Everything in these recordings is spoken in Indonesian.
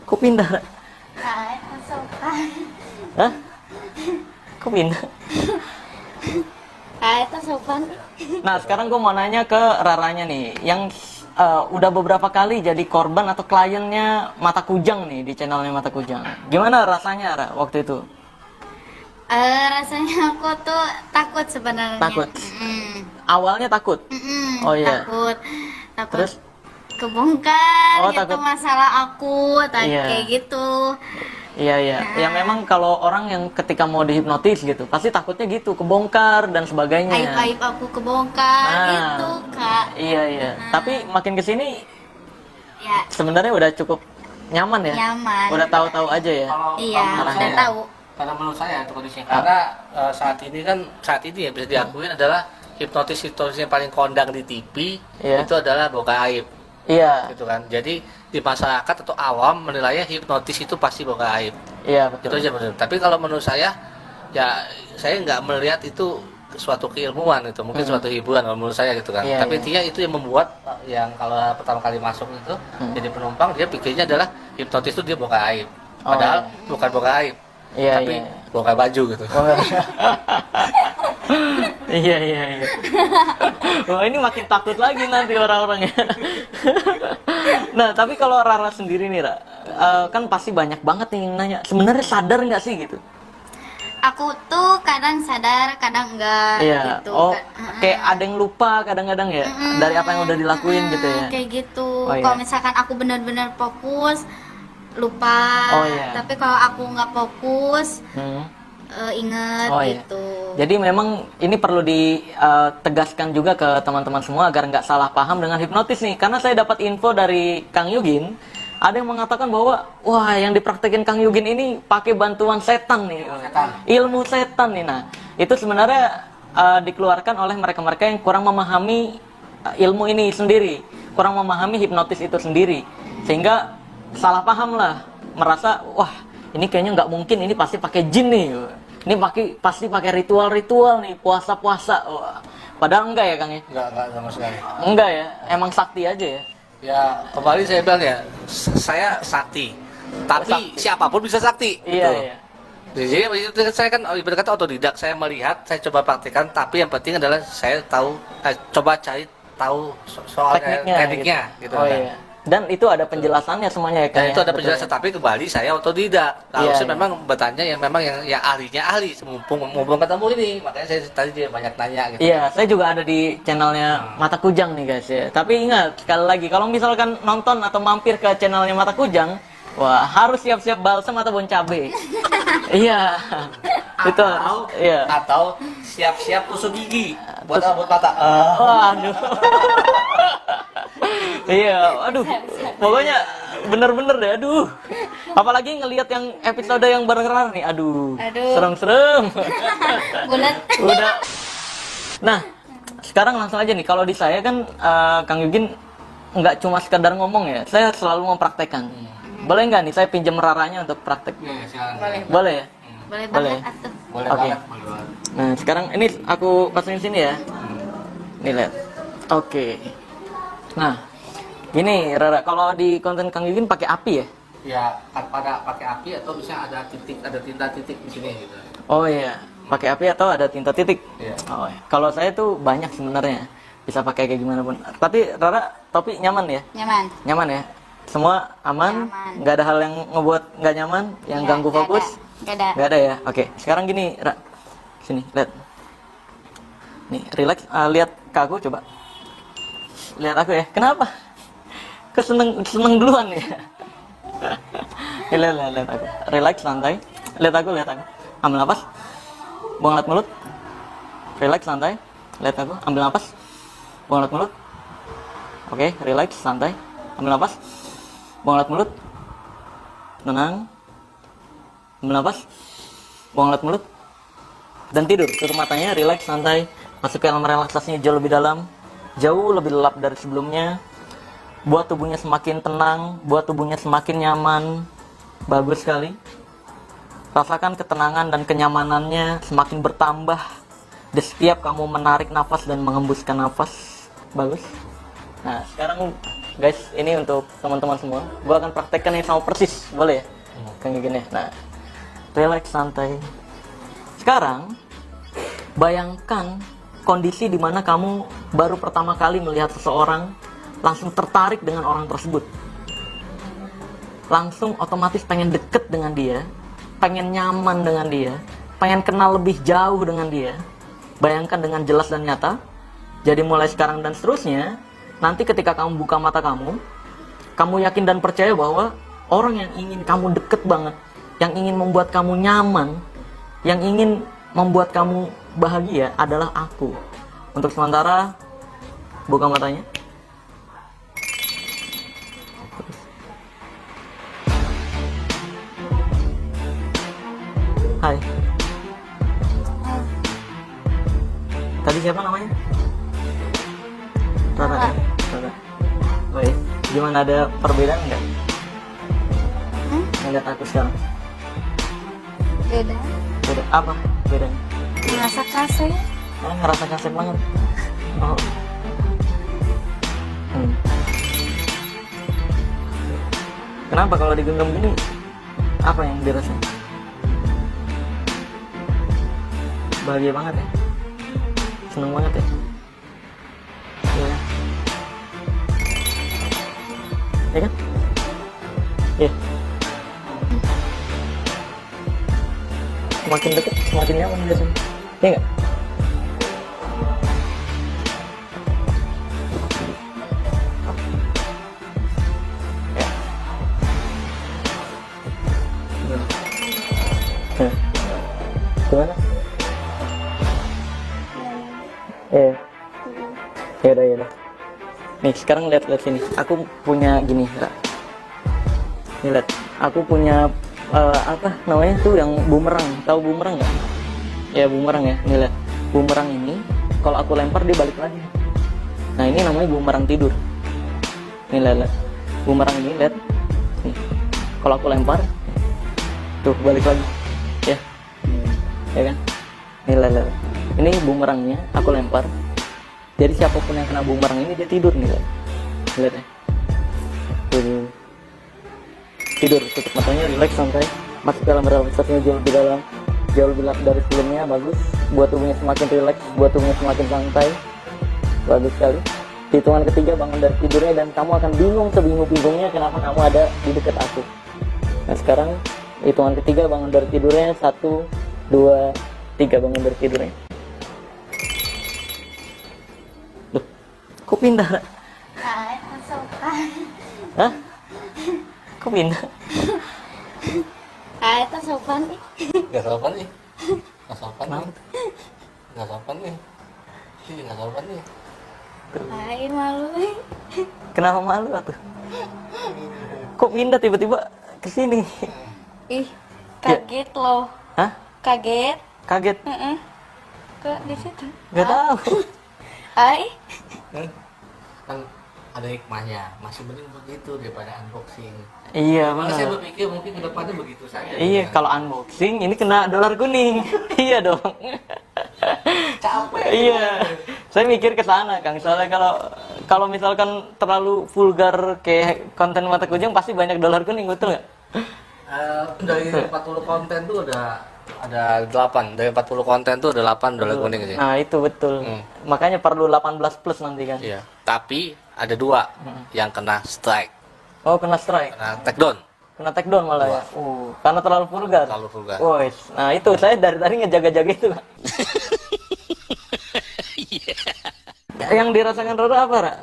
Kok pindah? Kak, sopan. Hah? Kok pindah? Kak, itu sopan. Nah, sekarang gue mau nanya ke Raranya nih, yang udah beberapa kali jadi korban atau kliennya Mata Kujang nih di channelnya Mata Kujang. Gimana rasanya, Ra, waktu itu? Rasanya aku tuh takut sebenarnya. Takut? Mm. Awalnya takut? Oh iya. Takut. Terus? Kebongkar Oh, gitu takut. masalah aku, Iya. kayak gitu. Iya, iya. Ya memang kalau orang yang ketika mau dihipnotis gitu, pasti takutnya gitu, kebongkar dan sebagainya. Aib-aib aku kebongkar Nah, gitu, Kak. Iya, iya. Tapi makin kesini Ya, sebenarnya udah cukup nyaman ya? nyaman. Udah tahu-tahu aja ya? Iya, menurut udah saya- tahu. Karena menurut saya itu kondisinya karena saat ini ya bisa diakuin adalah hipnotis yang paling kondang di TV Iya. itu adalah boga aib Iya, gitu kan. Jadi di masyarakat atau awam menilainya hipnotis itu pasti boga aib. iya Itu betul. aja benar. Tapi kalau menurut saya ya saya nggak melihat itu suatu keilmuan itu, mungkin suatu hiburan kalau menurut saya gitu kan. Iya, Tapi iya. dia itu yang membuat yang kalau pertama kali masuk itu jadi penumpang dia pikirnya adalah hipnotis itu dia boga aib. Oh, Padahal iya. bukan boga aib. Iya, Tapi iya. boga baju gitu. Iya, iya, iya. Wah, ini makin takut lagi nanti orang-orangnya. Nah, tapi kalau Rara sendiri nih, Ra, kan pasti banyak banget nih yang nanya, sebenarnya sadar nggak sih gitu? Aku tuh kadang sadar, kadang enggak Iya. gitu. Oh, kayak ada yang lupa kadang-kadang ya dari apa yang udah dilakuin gitu ya. Kayak gitu. Oh, iya. Kalau misalkan aku benar-benar fokus, lupa. Oh, iya. Tapi kalau aku nggak fokus, Hmm. inget Oh, iya. gitu. Jadi memang ini perlu ditegaskan juga ke teman-teman semua agar nggak salah paham dengan hipnotis nih. Karena saya dapat info dari Kang Yugin, ada yang mengatakan bahwa wah yang dipraktekin Kang Yugin ini pakai bantuan setan nih, ilmu setan nih. Nah itu sebenarnya dikeluarkan oleh mereka-mereka yang kurang memahami ilmu ini sendiri, kurang memahami hipnotis itu sendiri, sehingga salah paham lah, merasa wah ini kayaknya nggak mungkin, ini pasti pakai jin nih. Ini pasti pakai ritual-ritual nih, puasa-puasa. Wah, padahal enggak ya, Kang ya? Enggak sama sekali. Enggak ya, emang sakti aja ya. Ya, kembali saya bilang ya, saya sakti. Tapi siapapun bisa sakti. Iya, gitu. iya. Jadi itu saya kan ibarat kata otodidak, saya melihat, saya coba praktikkan, tapi yang penting adalah saya tahu coba cari tahu soal tekniknya gitu. Oh kan. iya. Dan itu ada penjelasannya semuanya ya, Kang. Dan ya? itu ada Betul penjelasan, ya? tapi kembali saya otodidak. Harusnya iya. memang bertanya yang memang yang ahlinya ahli. Mumpung ketemu ini, makanya saya tadi dia banyak nanya gitu. Iya, saya juga ada di channelnya Mata Kujang nih guys ya. Tapi ingat, sekali lagi, kalau misalkan nonton atau mampir ke channelnya Mata Kujang, wah harus siap-siap balsam atau bon cabe. Iya, itu iya. Atau siap-siap tusuk gigi buat mata. Waduh. Iya, aduh. Pokoknya bener-bener deh, aduh. Apalagi ngelihat yang episode yang bareng Rara nih, aduh. Aduh. Serem-serem. Bulat. Udah. Nah, sekarang langsung aja nih. Kalau di saya kan Kang Yugin nggak cuma sekedar ngomong ya, saya selalu mempraktekkan. Boleh nggak nih saya pinjam Raranya untuk praktek? Boleh. Boleh ya? Boleh Boleh. banget atuh. Boleh Oke. banget, boleh banget. Nah, sekarang ini aku pasangin sini ya. Nih lihat. Oke. Nah, gini Rara, kalau di konten Kang Yugin pakai api ya? Ya, pada pakai api atau bisa ada tinta titik di sini gitu. Oh iya, pakai api atau ada tinta titik? Iya. Oh, iya. Kalau saya tuh banyak sebenarnya, bisa pakai kayak gimana pun. Tapi Rara, topi nyaman ya? Nyaman. Nyaman ya? Semua aman? Nyaman. Nggak ada hal yang ngebuat nggak nyaman? Yang Nggak, ganggu nggak fokus? Nggak ada. Nggak ada ya? Oke, sekarang gini, Ra. Sini, lihat. Nih, relax. Lihat ke aku coba. Lihat aku ya. Kenapa? Seneng duluan ya. Lihat aku. Relax, santai. Lihat aku. Ambil napas. Buang alat mulut. Relax, santai. Lihat aku. Ambil napas. Buang alat mulut. Oke, relax, santai. Ambil napas. Buang alat mulut. Tenang. Ambil napas. Buang alat mulut. Dan tidur. Tutup matanya, relax, santai. Masuk ke dalam relaksasinya jauh lebih dalam. Jauh lebih lelap dari sebelumnya. Buat tubuhnya semakin tenang, buat tubuhnya semakin nyaman. Bagus sekali. Rasakan ketenangan dan kenyamanannya semakin bertambah di setiap kamu menarik nafas dan mengembuskan nafas. Bagus. Nah, sekarang guys, ini untuk teman-teman semua. Gua akan praktekkan yang sama persis, boleh ya? Kayak gini. Nah, relax, santai. Sekarang, bayangkan kondisi di mana kamu baru pertama kali melihat seseorang, langsung tertarik dengan orang tersebut. Langsung otomatis pengen deket dengan dia, pengen nyaman dengan dia, pengen kenal lebih jauh dengan dia. Bayangkan dengan jelas dan nyata. Jadi mulai sekarang dan seterusnya, nanti ketika kamu buka mata kamu yakin dan percaya bahwa orang yang ingin kamu deket banget, yang ingin membuat kamu nyaman, yang ingin membuat kamu bahagia adalah aku. Untuk sementara, buka matanya. Hai. Tadi siapa namanya? Rara. Ya? Rara. Baik. Gimana, ada perbedaan nggak? Ngeliat aku sekarang? Beda. Beda. Apa bedanya? Merasa kasih. Ngerasa kasih banget. Oh. Kenapa kalau digenggam gini? Apa yang dirasain? Bahagia banget ya? Seneng banget ya? Iya. Iya kan? Iya. Semakin deket, semakin nyaman biasanya. Iya nggak? Ya. Nah. Gimana? Ya udah. Nih sekarang lihat sini. Aku punya gini, Ra. Nih lihat. Aku punya apa namanya tuh yang bumerang. Tahu bumerang nggak? Ya bumerang ya. Nih lihat. Bumerang ini kalau aku lempar dia balik lagi. Nah ini namanya bumerang tidur. Nih lihat. Bumerang ini lihat. Nih. Kalau aku lempar, tuh balik lagi. Ya. Ya kan? Nih lihat. Ini bumerangnya aku lempar. Jadi siapapun yang kena bumerang ini dia tidur nih, lihat ya. Tidur, tutup matanya, relax, santai. Masuk dalam relaksasinya jauh lebih dari sebelumnya, bagus. Buat tubuhnya semakin relax, buat tubuhnya semakin santai, bagus sekali. Hitungan ketiga bangun dari tidurnya dan kamu akan bingung sebingung-bingungnya kenapa kamu ada di dekat aku. Nah sekarang hitungan ketiga bangun dari tidurnya, 1, 2, 3 bangun dari tidurnya. Kok pindah? Sopan. Hah? Kok pindah? Itu sopan nih. Gak sopan nih. Gak sopan nih. Gak sopan nih. Gak sopan nih. Hai, malu nih. Kenapa malu atuh? Kok pindah tiba-tiba ke sini? Ih, kaget loh. Hah? Kaget. Kaget? Kok di situ? Gak tahu. Hai. Kan ada hikmahnya, masih mending begitu daripada unboxing. Iya Malah saya benar. berpikir mungkin kedepannya begitu saja. Iya, kalau unboxing ini kena dolar kuning. Iya dong. Capek. Iya. Saya mikir ke sana, Kang. Soalnya kalau misalkan terlalu vulgar kayak konten mata kucing pasti banyak dolar kuning, betul nggak? Dari 40 konten tuh ada 8. Dari 40 konten tuh ada 8 dolar kuning sih. Nah, itu betul. Makanya perlu 18 plus nanti kan. Iya. Tapi ada 2 yang kena strike, Oh, kena strike. kena take down. Kena take down malah ya. Karena terlalu vulgar. Terlalu vulgar. Woi, nah itu saya dari tadi ngejaga-jaga itu. Yang dirasakan Rara apa, Ra?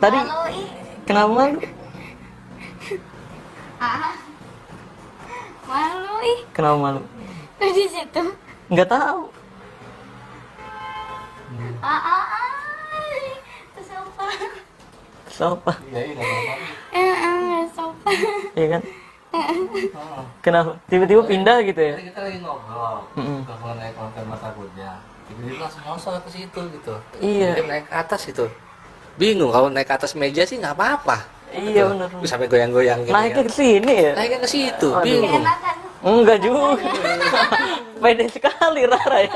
Tadi Malu ih. kenapa malu? Malu ih. Kenapa malu? Di situ. Nggak tahu. Itu sopan. Siapa? Iya, Sopan. Iya kan? Kenapa? Tiba-tiba pindah gitu ya? Kita lagi ngobrol, kalau naik konten mata kuda, tiba-tiba langsung nyosor ke situ gitu. Iya. Jadi naik ke atas itu. Bingung kalau naik ke atas meja sih nggak apa-apa. Iya benar. Bisa sampai goyang-goyang gitu. Naiknya ya. ke sini ya? Naiknya ke situ, Aduh. bingung. Enakan. Enggak juga. Pede sekali Rara ya.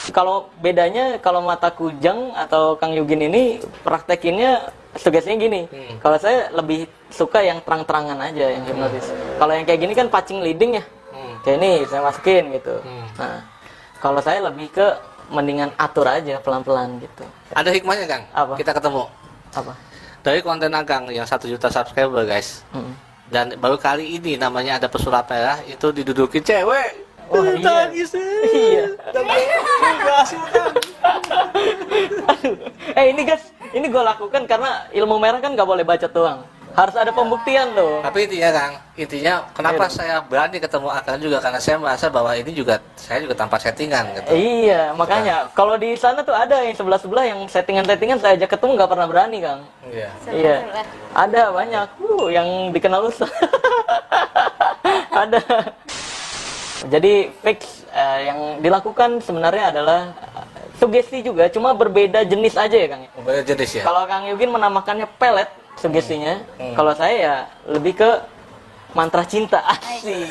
Kalau bedanya kalau mata Kujang atau Kang Yugin ini praktekinnya sugestinya gini. Kalau saya lebih suka yang terang-terangan aja yang hipnotis. Kalau yang kayak gini kan patching leading ya. Kayak ini saya masukin gitu. Nah, kalau saya lebih ke mendingan atur aja pelan-pelan gitu. Ada hikmahnya Kang? Apa? Kita ketemu. Apa? Dari konten Agang yang 1 juta subscriber guys. Dan baru kali ini namanya ada pesulap merah itu didudukin cewek. Oh iya. Iya. Aduh. Ini guys, ini gue lakukan karena ilmu merah kan gak boleh bacot doang. Harus ada pembuktian loh. Tapi intinya Kang, kenapa saya berani ketemu Agang juga karena saya merasa bahwa ini juga saya juga tanpa settingan gitu. Iya, makanya kalau di sana tuh ada yang sebelah-sebelah yang settingan-settingan saya ajak ketemu nggak pernah berani, Kang. Iya. Iya. Ada banyak yang dikenal Ustaz. Ada. Jadi fix yang dilakukan sebenarnya adalah sugesti juga, cuma berbeda jenis aja ya, Kang. Berbeda jenis ya. Kalau Kang Yugin menamakannya pelet sugestinya, kalau saya ya lebih ke mantra cinta asik.